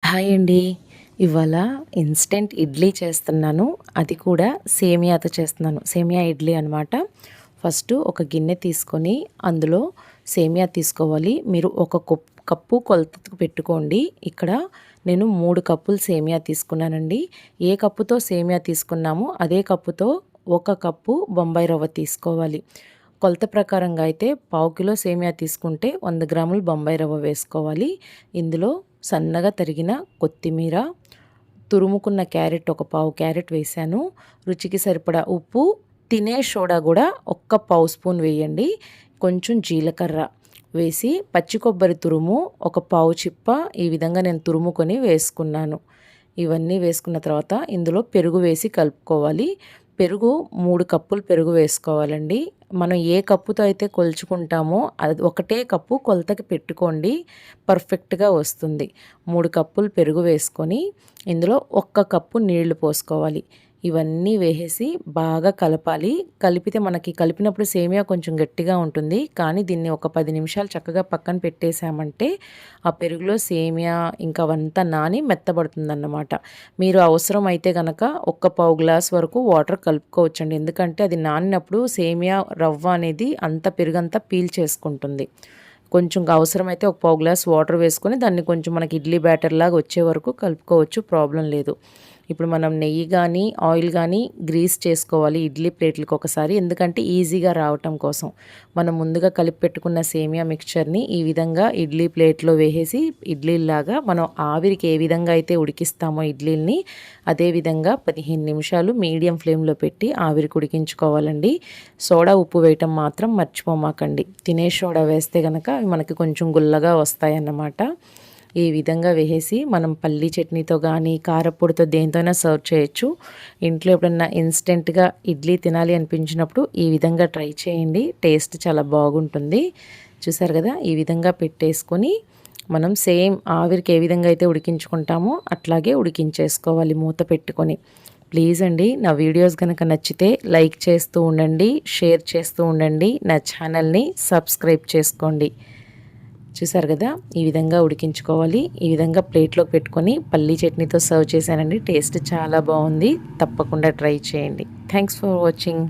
Hi అండి. ఇవాళ instant idli చేస్తున్నాను. అది కూడా సేమియాతో చేస్తున్నాను. సేమియా ఇడ్లీ అనమాట. ఫస్టు ఒక గిన్నె తీసుకొని అందులో సేమియా తీసుకోవాలి. మీరు ఒక కప్పు కొలతకు పెట్టుకోండి. ఇక్కడ నేను 3 కప్పులు సేమియా తీసుకున్నానండి. ఏ కప్పుతో సేమియా తీసుకున్నామో అదే కప్పుతో 1 కప్పు బొంబాయి రవ్వ తీసుకోవాలి. కొలత ప్రకారంగా అయితే పావు కిలో సేమియా తీసుకుంటే 100 గ్రాములు బొంబాయి రవ్వ వేసుకోవాలి. ఇందులో సన్నగా తరిగిన కొత్తిమీర, తురుముకున్న క్యారెట్ ఒక పావు క్యారెట్ వేశాను. రుచికి సరిపడా ఉప్పు, తినే సోడా కూడా ఒక్క పావు స్పూన్ వేయండి. కొంచెం జీలకర్ర వేసి పచ్చి కొబ్బరి తురుము ఒక పావు చిప్ప ఈ విధంగా నేను తురుముకొని వేసుకున్నాను. ఇవన్నీ వేసుకున్న తర్వాత ఇందులో పెరుగు వేసి కలుపుకోవాలి. పెరుగు 3 కప్పులు పెరుగు వేసుకోవాలండి. మనం ఏ కప్పుతో అయితే కొలుచుకుంటామో అది ఒకటే కప్పు కొలతకి పెట్టుకోండి, పర్ఫెక్ట్గా వస్తుంది. 3 కప్పులు పెరుగు వేసుకొని ఇందులో 1 కప్పు నీళ్లు పోసుకోవాలి. ఇవన్నీ వేసేసి బాగా కలపాలి. కలిపితే మనకి కలిపినప్పుడు సేమియా కొంచెం గట్టిగా ఉంటుంది. కానీ దీన్ని ఒక 10 నిమిషాలు చక్కగా పక్కన పెట్టేసామంటే ఆ పెరుగులో సేమియా ఇంకా అవంతా నాని మెత్తబడుతుందన్నమాట. మీరు అవసరం అయితే గనక ఒక పావు గ్లాస్ వరకు వాటర్ కలుపుకోవచ్చండి. ఎందుకంటే అది నానినప్పుడు సేమియా రవ్వ అనేది అంత పెరుగంతా పీల్చేసుకుంటుంది. కొంచెం అవసరమైతే ఒక పావు గ్లాస్ వాటర్ వేసుకొని దాన్ని కొంచెం మనకి ఇడ్లీ బ్యాటర్ లాగా వచ్చే వరకు కలుపుకోవచ్చు, ప్రాబ్లం లేదు. ఇప్పుడు మనం నెయ్యి కానీ ఆయిల్ కానీ గ్రీస్ చేసుకోవాలి ఇడ్లీ ప్లేట్లకు ఒకసారి, ఎందుకంటే ఈజీగా రావటం కోసం. మనం ముందుగా కలిపి పెట్టుకున్న సేమియా మిక్చర్ని ఈ విధంగా ఇడ్లీ ప్లేట్లో వేసేసి ఇడ్లీలాగా మనం ఆవిరికి ఏ విధంగా అయితే ఉడికిస్తామో ఇడ్లీని అదే విధంగా 15 నిమిషాలు మీడియం ఫ్లేమ్లో పెట్టి ఆవిరికి ఉడికించుకోవాలండి. సోడా ఉప్పు వేయటం మాత్రం మర్చిపోమాకండి. తినే సోడా వేస్తే కనుక అవి మనకి కొంచెం గుల్లగా వస్తాయన్నమాట. ఈ విధంగా వేసేసి మనం పల్లీ చట్నీతో కానీ కారపొడితో దేనితోనైనా సర్వ్ చేయొచ్చు. ఇంట్లో ఎప్పుడన్నా ఇన్స్టెంట్గా ఇడ్లీ తినాలి అనిపించినప్పుడు ఈ విధంగా ట్రై చేయండి. టేస్ట్ చాలా బాగుంటుంది. చూసారు కదా, ఈ విధంగా పెట్టేసుకొని మనం సేమ్ ఆవిరికి ఏ విధంగా అయితే ఉడికించుకుంటామో అట్లాగే ఉడికించేసుకోవాలి మూత పెట్టుకొని. ప్లీజ్ అండి, నా వీడియోస్ కనుక నచ్చితే లైక్ చేస్తూ ఉండండి, షేర్ చేస్తూ ఉండండి, నా ఛానల్ని సబ్స్క్రైబ్ చేసుకోండి. చూసారు కదా, ఈ విధంగా ఉడికించుకోవాలి. ఈ విధంగా ప్లేట్లోకి పెట్టుకొని పల్లీ చట్నీతో సర్వ్ చేశానండి. టేస్ట్ చాలా బాగుంది. తప్పకుండా ట్రై చేయండి. Thanks for watching.